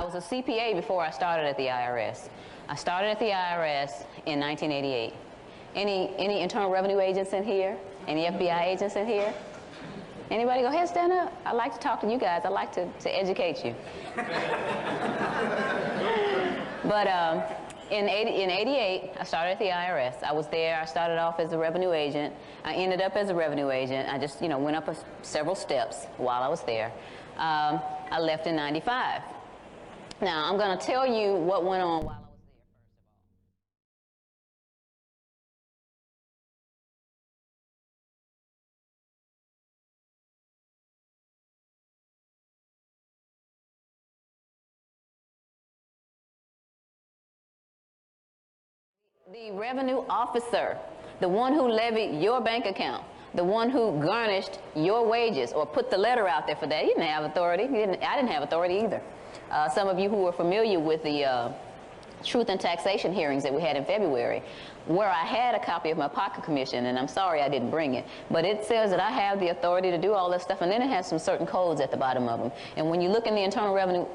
was a CPA before I started at the IRS. I started at the IRS in 1988. Any Internal Revenue agents in here? Any FBI agents in here? Anybody? Go ahead, stand up. I like to talk to you guys. I like to educate you. But in 88, I started at the IRS. I was there. I started off as a revenue agent. I ended up as a revenue agent. I just, went up several steps while I was there. I left in 95. Now, I'm going to tell you what went on while I was there, first of all. The revenue officer, the one who levied your bank account, the one who garnished your wages or put the letter out there for that, he didn't have authority. I didn't have authority either. Some of you who are familiar with the Truth and Taxation hearings that we had in February, where I had a copy of my pocket commission, and I'm sorry I didn't bring it, but it says that I have the authority to do all this stuff, and then it has some certain codes at the bottom of them. And when you look in the Internal Revenue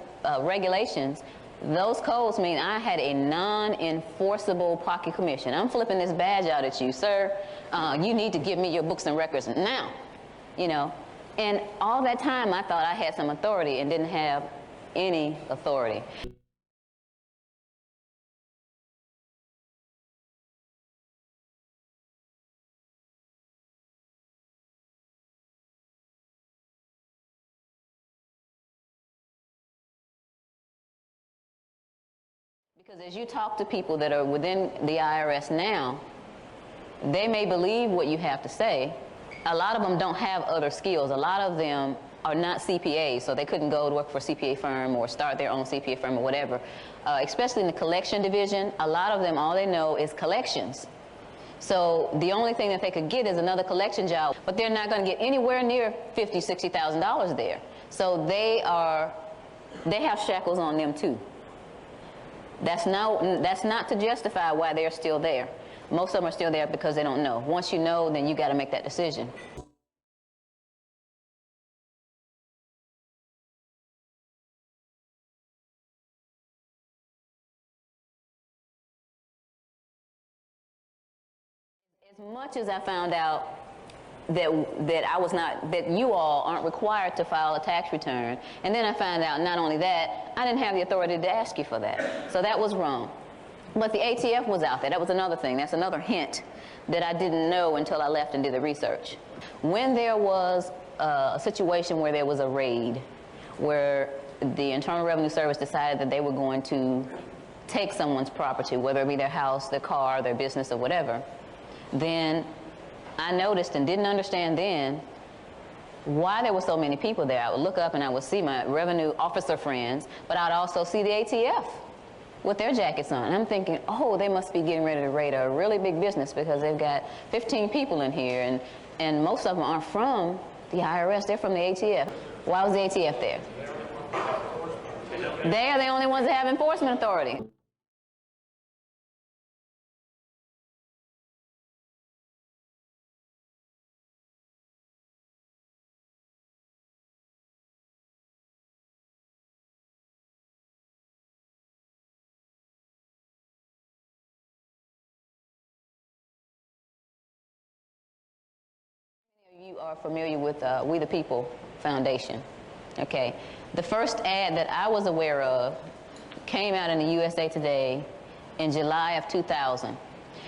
regulations, those codes mean I had a non-enforceable pocket commission. I'm flipping this badge out at you, sir. You need to give me your books and records now, And all that time I thought I had some authority and didn't have any authority. Because as you talk to people that are within the IRS now, they may believe what you have to say. A lot of them don't have other skills. A lot of them are not CPAs, so they couldn't go to work for a CPA firm or start their own CPA firm or whatever. Especially in the collection division, a lot of them, all they know is collections. So the only thing that they could get is another collection job, but they're not going to get anywhere near $50,000, $60,000 there. So they have shackles on them too. That's not to justify why they're still there. Most of them are still there because they don't know. Once you know, then you got to make that decision. As much as I found out that you all aren't required to file a tax return, and then I found out not only that, I didn't have the authority to ask you for that. So that was wrong. But the ATF was out there. That was another thing. That's another hint that I didn't know until I left and did the research. When there was a situation where there was a raid, where the Internal Revenue Service decided that they were going to take someone's property, whether it be their house, their car, their business, or whatever, then I noticed and didn't understand then why there were so many people there. I would look up and I would see my revenue officer friends, but I'd also see the ATF with their jackets on. And I'm thinking, oh, they must be getting ready to raid a really big business because they've got 15 people in here, and most of them aren't from the IRS, they're from the ATF. Why was the ATF there? They are the only ones that have enforcement authority. You are familiar with We the People Foundation. Okay. The first ad that I was aware of came out in the U.S.A. Today in July of 2000.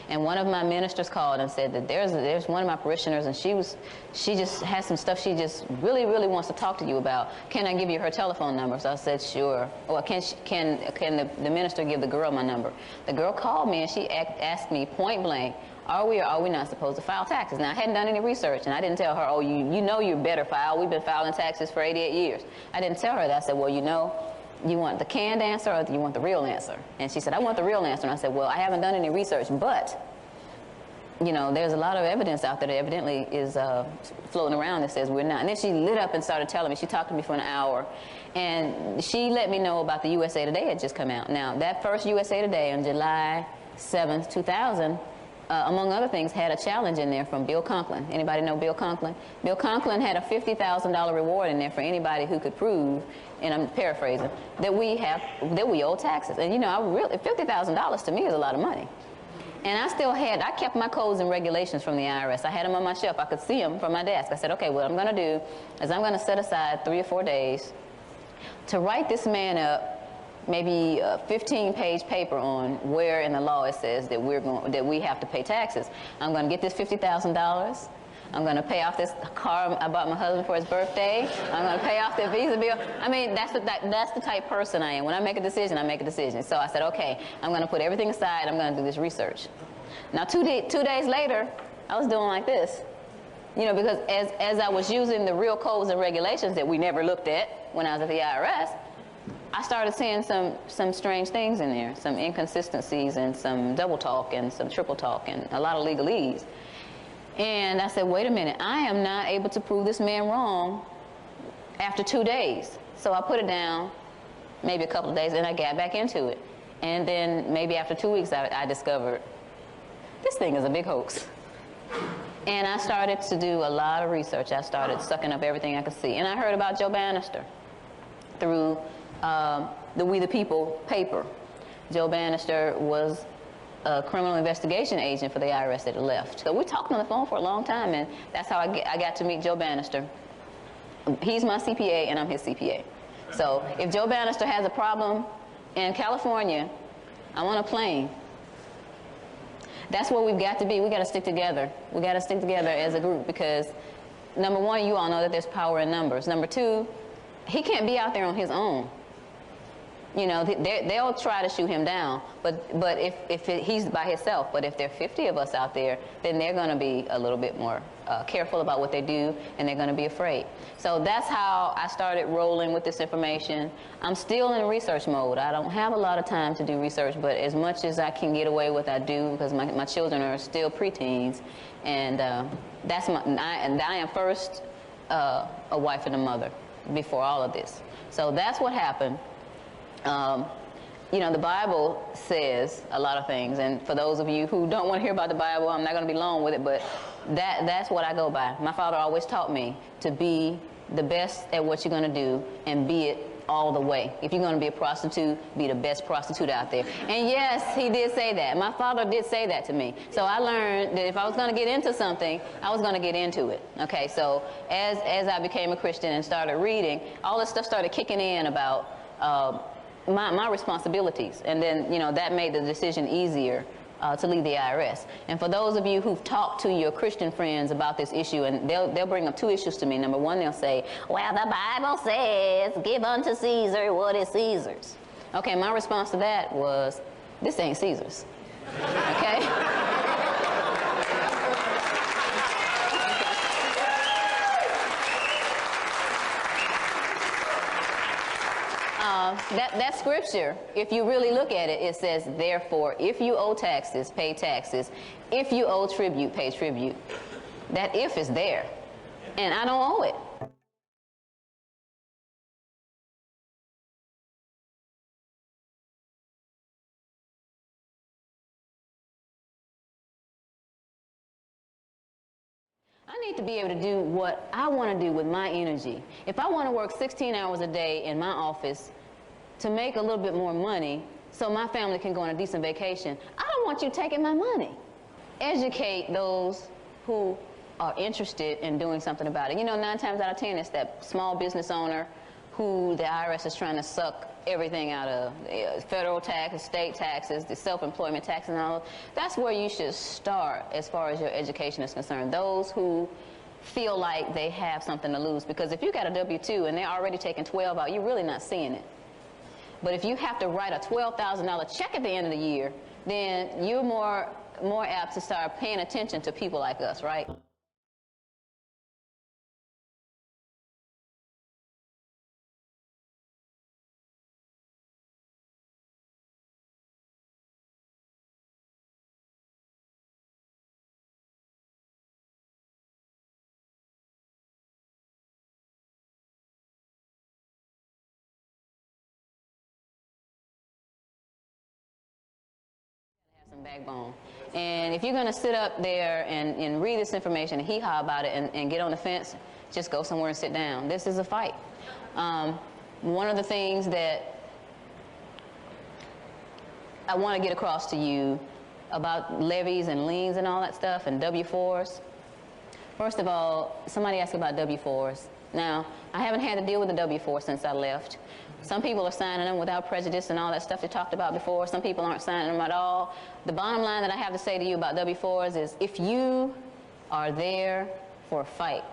And one of my ministers called and said that there's one of my parishioners, and she just has some stuff she just really wants to talk to you about. Can I give you her telephone number? So I said, sure. Or can the minister give the girl my number? The girl called me and she asked me point blank, are we or are we not supposed to file taxes? Now, I hadn't done any research, and I didn't tell her, oh, you know you better file. We've been filing taxes for 88 years. I didn't tell her that. I said, well, you want the canned answer or you want the real answer? And she said, I want the real answer. And I said, well, I haven't done any research, but, there's a lot of evidence out there that evidently is floating around that says we're not. And then she lit up and started telling me. She talked to me for an hour, and she let me know about the U.S.A. Today had just come out. Now, that first U.S.A. Today on July 7th, 2000, among other things, had a challenge in there from Bill Conklin. Anybody know Bill Conklin? Bill Conklin had a $50,000 reward in there for anybody who could prove, and I'm paraphrasing, that we owe taxes. And you know, $50,000 to me is a lot of money. And I kept my codes and regulations from the IRS. I had them on my shelf. I could see them from my desk. I said, okay, what I'm going to do is I'm going to set aside 3 or 4 days to write this man up maybe a 15-page paper on where in the law it says that we have to pay taxes. I'm going to get this $50,000. I'm going to pay off this car I bought my husband for his birthday. I'm going to pay off the Visa bill. I mean, that's the type person I am. When I make a decision, I make a decision. So I said, okay, I'm going to put everything aside. I'm going to do this research. Now, 2 days later, I was doing like this. You know, because as I was using the real codes and regulations that we never looked at when I was at the IRS, I started seeing some strange things in there, some inconsistencies and some double talk and some triple talk and a lot of legalese. And I said, wait a minute, I am not able to prove this man wrong after 2 days. So I put it down, maybe a couple of days, and I got back into it. And then maybe after 2 weeks, I discovered this thing is a big hoax. And I started to do a lot of research. I started sucking up everything I could see. And I heard about Joe Bannister through the We the People paper. Joe Bannister was a criminal investigation agent for the IRS that had left. So we talked on the phone for a long time, and that's how I got to meet Joe Bannister. He's my CPA, and I'm his CPA. So if Joe Bannister has a problem in California, I'm on a plane. That's where we've got to be. We've got to stick together. We've got to stick together as a group because, number one, you all know that there's power in numbers. Number two, he can't be out there on his own. You know, they'll try to shoot him down, but if he's by himself, but if there are 50 of us out there, then they're going to be a little bit more careful about what they do, and they're going to be afraid. So that's how I started rolling with this information. I'm still in research mode. I don't have a lot of time to do research, but as much as I can get away with, I do, because my children are still preteens, and I am first a wife and a mother before all of this. So that's what happened. You know, the Bible says a lot of things, and for those of you who don't want to hear about the Bible, I'm not going to be long with it, but that's what I go by. My father always taught me to be the best at what you're going to do and be it all the way. If you're going to be a prostitute, be the best prostitute out there. And yes, he did say that. My father did say that to me. So I learned that if I was going to get into something, I was going to get into it. Okay, so as I became a Christian and started reading, all this stuff started kicking in about my responsibilities, and then, you know, that made the decision easier to leave the IRS. And for those of you who've talked to your Christian friends about this issue, and they'll bring up 2 issues to me. Number one, they'll say, well, the Bible says, give unto Caesar what is Caesar's. Okay, my response to that was, this ain't Caesar's. Okay? That scripture, if you really look at it, it says, therefore, if you owe taxes, pay taxes. If you owe tribute, pay tribute. That if is there, and I don't owe it. I need to be able to do what I want to do with my energy. If I want to work 16 hours a day in my office to make a little bit more money so my family can go on a decent vacation, I don't want you taking my money. Educate those who are interested in doing something about it. You know, 9 times out of 10, it's that small business owner who the IRS is trying to suck everything out of. Federal taxes, state taxes, the self-employment tax and all. That's where you should start as far as your education is concerned. Those who feel like they have something to lose. Because if you got a W-2 and they're already taking 12 out, you're really not seeing it. But if you have to write a $12,000 check at the end of the year, then you're more apt to start paying attention to people like us, right? backbone. And if you're going to sit up there and read this information and hee-haw about it and get on the fence, just go somewhere and sit down. This is a fight. One of the things that I want to get across to you about levies and liens and all that stuff and W-4s. First of all, somebody asked about W-4s. Now, I haven't had to deal with the W-4 since I left. Some people are signing them without prejudice and all that stuff they talked about before. Some people aren't signing them at all. The bottom line that I have to say to you about W-4s is if you are there for a fight,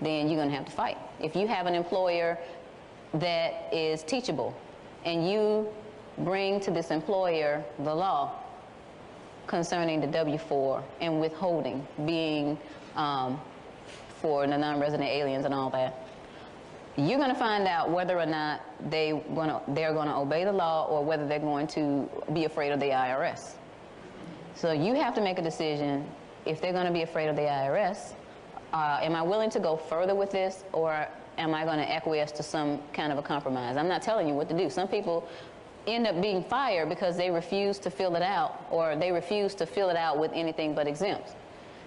then you're going to have to fight. If you have an employer that is teachable and you bring to this employer the law concerning the W-4 and withholding being for the non-resident aliens and all that, you're going to find out whether or not they're going to obey the law or whether they're going to be afraid of the IRS. So you have to make a decision if they're going to be afraid of the IRS. Am I willing to go further with this, or am I going to acquiesce to some kind of a compromise? I'm not telling you what to do. Some people end up being fired because they refuse to fill it out, or they refuse to fill it out with anything but exempts.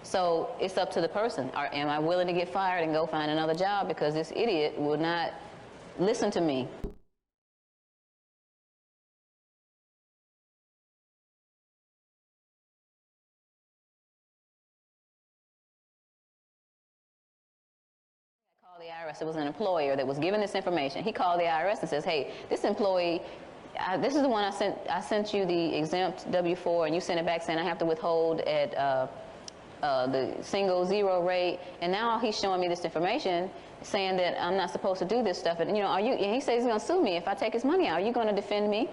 So it's up to the person. Am I willing to get fired and go find another job because this idiot will not listen to me? I called the IRS. It was an employer that was given this information. He called the IRS and says, hey, this employee, this is the one I sent you the exempt W-4, and you sent it back saying I have to withhold at the single zero rate, and now he's showing me this information saying that I'm not supposed to do this stuff. And, you know, and he says he's going to sue me if I take his money out. Are you going to defend me?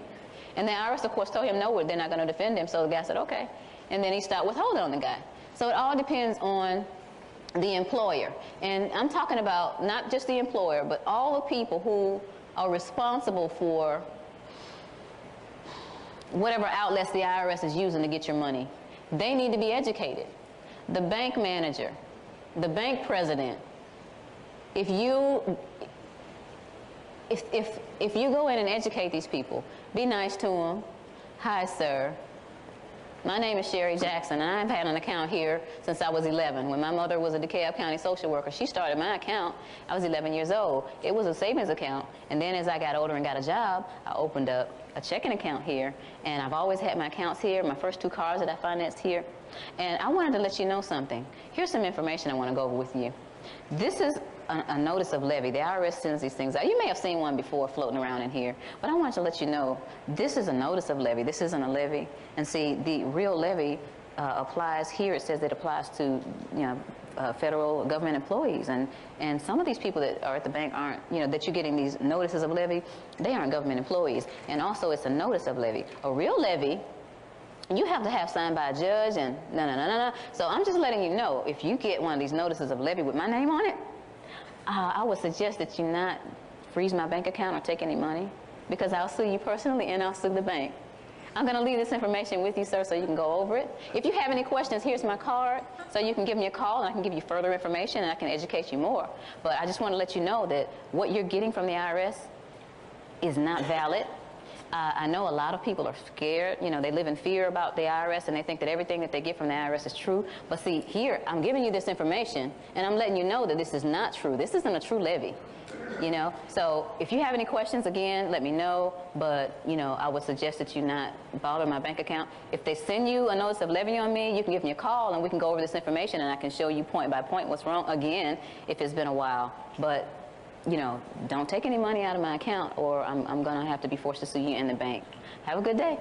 And the IRS, of course, told him no, they're not going to defend him. So the guy said, okay. And then he stopped withholding on the guy. So it all depends on the employer. And I'm talking about not just the employer, but all the people who are responsible for whatever outlets the IRS is using to get your money. They need to be educated. The bank manager, the bank president, if you go in and educate these people, be nice to them. Hi, sir. My name is Sherry Jackson, and I've had an account here since I was 11. When my mother was a DeKalb County social worker, she started my account. I was 11 years old. It was a savings account, and then as I got older and got a job, I opened up a checking account here, and I've always had my accounts here. My first 2 cars that I financed here. And I wanted to let you know something. Here's some information I want to go over with you. This is a notice of levy. The IRS sends these things out. You may have seen one before floating around in here, but I wanted to let you know this is a notice of levy. This isn't a levy. And see, the real levy applies here. It says it applies to, you know, federal government employees, and some of these people that are at the bank aren't, you know, that you're getting these notices of levy, they aren't government employees. And also it's a notice of levy. A real levy, you have to have signed by a judge and no. So I'm just letting you know, if you get one of these notices of levy with my name on it, I would suggest that you not freeze my bank account or take any money, because I'll sue you personally and I'll sue the bank. I'm going to leave this information with you, sir, so you can go over it. If you have any questions, here's my card, so you can give me a call and I can give you further information and I can educate you more. But I just want to let you know that what you're getting from the IRS is not valid. I know a lot of people are scared. You know, they live in fear about the IRS and they think that everything that they get from the IRS is true. But see, here, I'm giving you this information and I'm letting you know that this is not true. This isn't a true levy, you know. So if you have any questions, again, let me know. But, you know, I would suggest that you not bother my bank account. If they send you a notice of levy on me, you can give me a call and we can go over this information and I can show you point by point what's wrong, again, if it's been a while. But, you know, don't take any money out of my account or I'm going to have to be forced to sue you in the bank. Have a good day.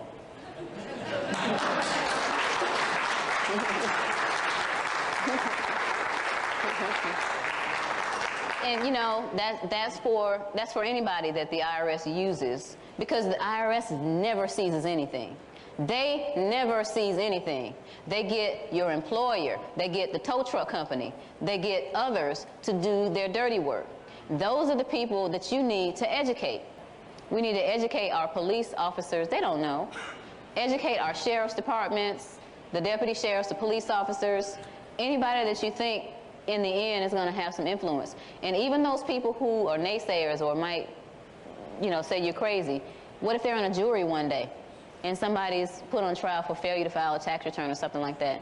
And, you know, that's for anybody that the IRS uses, because the IRS never seizes anything. They never seize anything. They get your employer. They get the tow truck company. They get others to do their dirty work. Those are the people that you need to educate. We need to educate our police officers. They don't know. Educate our sheriff's departments, the deputy sheriffs, the police officers, anybody that you think in the end is going to have some influence. And even those people who are naysayers or might, you know, say you're crazy, what if they're on a jury one day? and somebody's put on trial for failure to file a tax return or something like that,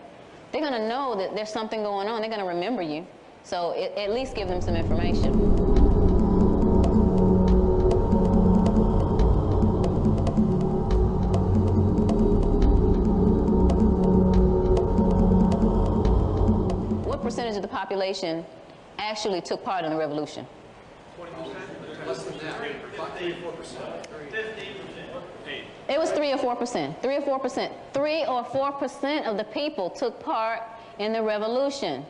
they're going to know that there's something going on. They're going to remember you. So at least give them some information. What percentage of the population actually took part in the revolution? 20%? Less than that. 3 or 4%. 15%. It was 3 or 4%. 3 or 4%. 3 or 4% of the people took part in the revolution.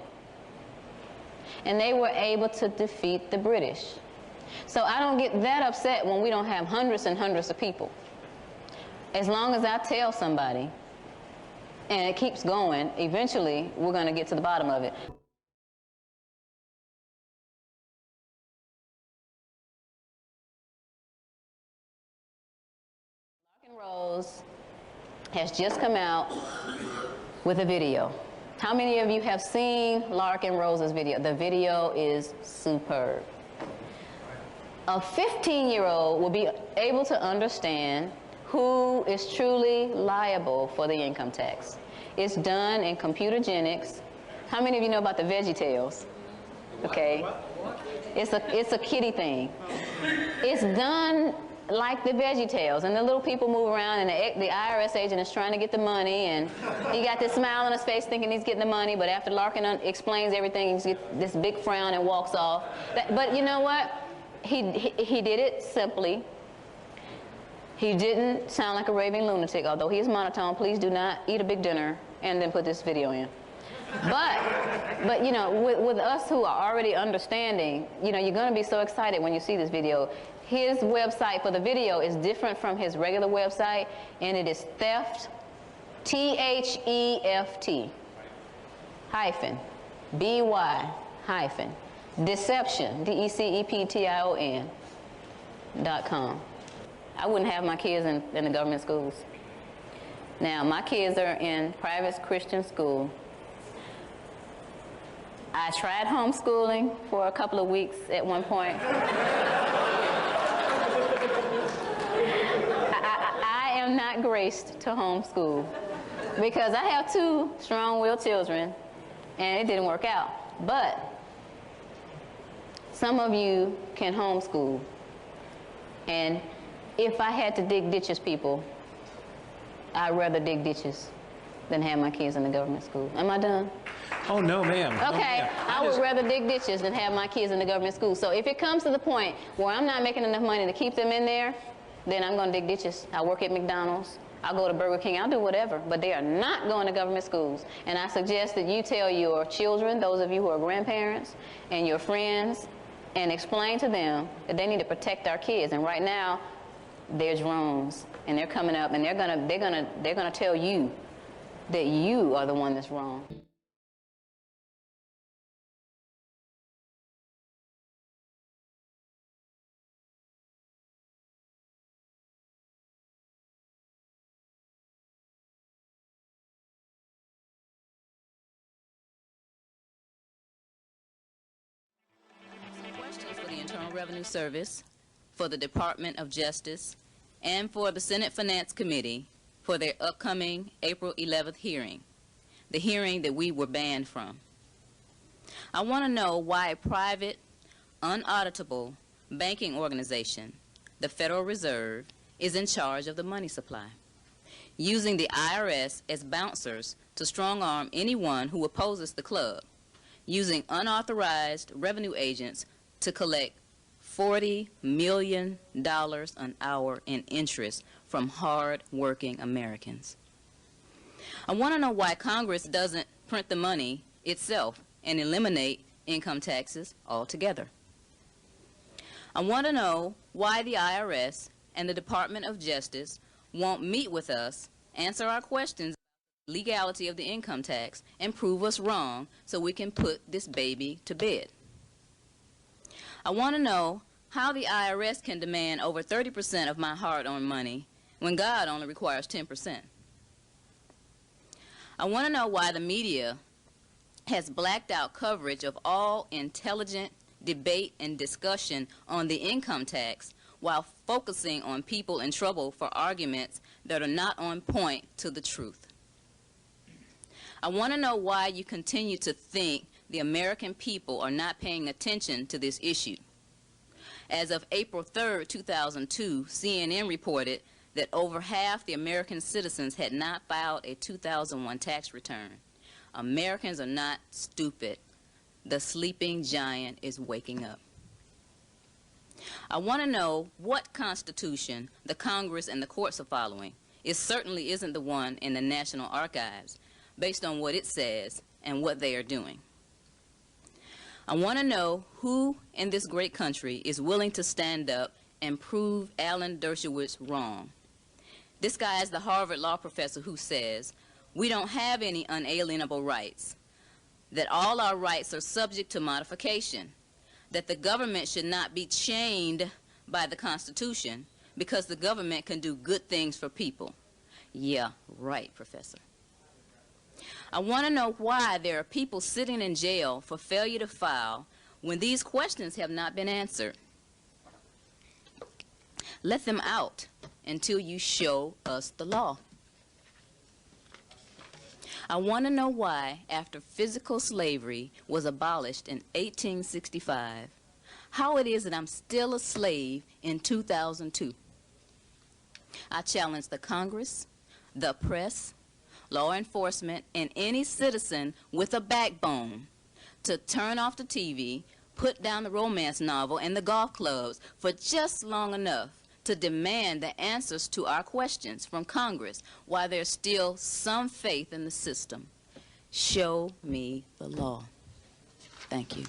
And they were able to defeat the British. So I don't get that upset when we don't have hundreds and hundreds of people. As long as I tell somebody, and it keeps going, eventually we're going to get to the bottom of it. Rose has just come out with a video. How many of you have seen Larkin Rose's video? The video is superb. A 15-year-old will be able to understand who is truly liable for the income tax. It's done in computagenics. How many of you know about the VeggieTales? Okay. It's a kiddie thing. It's done like the VeggieTales, and the little people move around, and the IRS agent is trying to get the money, and he got this smile on his face thinking he's getting the money, but after Larkin explains everything, he gets this big frown and walks off. But you know what? He did it simply. He didn't sound like a raving lunatic, although he is monotone. Please do not eat a big dinner and then put this video in. But you know, with us who are already understanding, you know, you're going to be so excited when you see this video. His website for the video is different from his regular website, and it is theft, THEFT, hyphen, BY, hyphen, deception, DECEPTION.com. I wouldn't have my kids in the government schools. Now, my kids are in private Christian school. I tried homeschooling for a couple of weeks at one point. I am not graced to homeschool because I have 2 strong-willed children, and it didn't work out. But some of you can homeschool, and if I had to dig ditches, people, I'd rather dig ditches than have my kids in the government school. Am I done? Oh, no, ma'am. Okay, no, I would rather dig ditches than have my kids in the government school. So if it comes to the point where I'm not making enough money to keep them in there, then I'm going to dig ditches. I'll work at McDonald's. I'll go to Burger King. I'll do whatever. But they are not going to government schools. And I suggest that you tell your children, those of you who are grandparents, and your friends, and explain to them that they need to protect our kids. And right now, they're drones, and they're coming up, and they're gonna tell you that you are the one that's wrong. Questions for the Internal Revenue Service, for the Department of Justice, and for the Senate Finance Committee for their upcoming April 11th hearing, the hearing that we were banned from. I want to know why a private, unauditable banking organization, the Federal Reserve, is in charge of the money supply, using the IRS as bouncers to strong-arm anyone who opposes the club, using unauthorized revenue agents to collect $40 million an hour in interest from hard-working Americans. I want to know why Congress doesn't print the money itself and eliminate income taxes altogether. I want to know why the IRS and the Department of Justice won't meet with us, answer our questions about the legality of the income tax, and prove us wrong so we can put this baby to bed. I want to know how the IRS can demand over 30% of my hard-earned money when God only requires 10%. I want to know why the media has blacked out coverage of all intelligent debate and discussion on the income tax while focusing on people in trouble for arguments that are not on point to the truth. I want to know why you continue to think the American people are not paying attention to this issue. As of April 3rd, 2002, CNN reported that over half the American citizens had not filed a 2001 tax return. Americans are not stupid. The sleeping giant is waking up. I want to know what Constitution the Congress and the courts are following. It certainly isn't the one in the National Archives, based on what it says and what they are doing. I want to know who in this great country is willing to stand up and prove Alan Dershowitz wrong. This guy is the Harvard law professor who says, we don't have any unalienable rights, that all our rights are subject to modification, that the government should not be chained by the Constitution because the government can do good things for people. Yeah, right, Professor. I want to know why there are people sitting in jail for failure to file when these questions have not been answered. Let them out until you show us the law. I want to know why, after physical slavery was abolished in 1865, how it is that I'm still a slave in 2002. I challenge the Congress, the press, law enforcement, and any citizen with a backbone to turn off the TV, put down the romance novel and the golf clubs for just long enough to demand the answers to our questions from Congress while there's still some faith in the system. Show me the law. Thank you.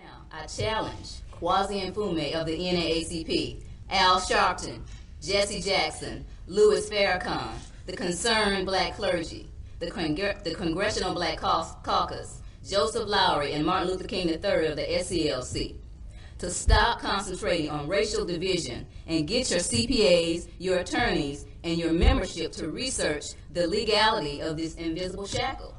Now, I challenge Kwasi Mfume of the NAACP, Al Sharpton, Jesse Jackson, Louis Farrakhan, the Concerned Black Clergy, the Congressional Black Caucus, Joseph Lowry, and Martin Luther King III of the SCLC to stop concentrating on racial division and get your CPAs, your attorneys, and your membership to research the legality of this invisible shackle.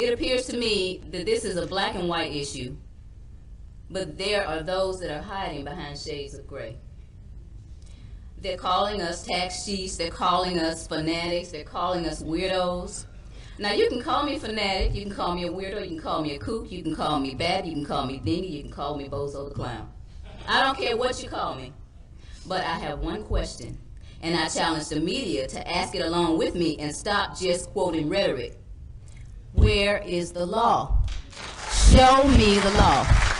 It appears to me that this is a black and white issue, but there are those that are hiding behind shades of gray. They're calling us tax cheats, they're calling us fanatics, they're calling us weirdos. Now you can call me a fanatic, you can call me a weirdo, you can call me a kook, you can call me bad, you can call me dingy, you can call me Bozo the Clown. I don't care what you call me, but I have one question, and I challenge the media to ask it along with me and stop just quoting rhetoric. Where is the law? Show me the law.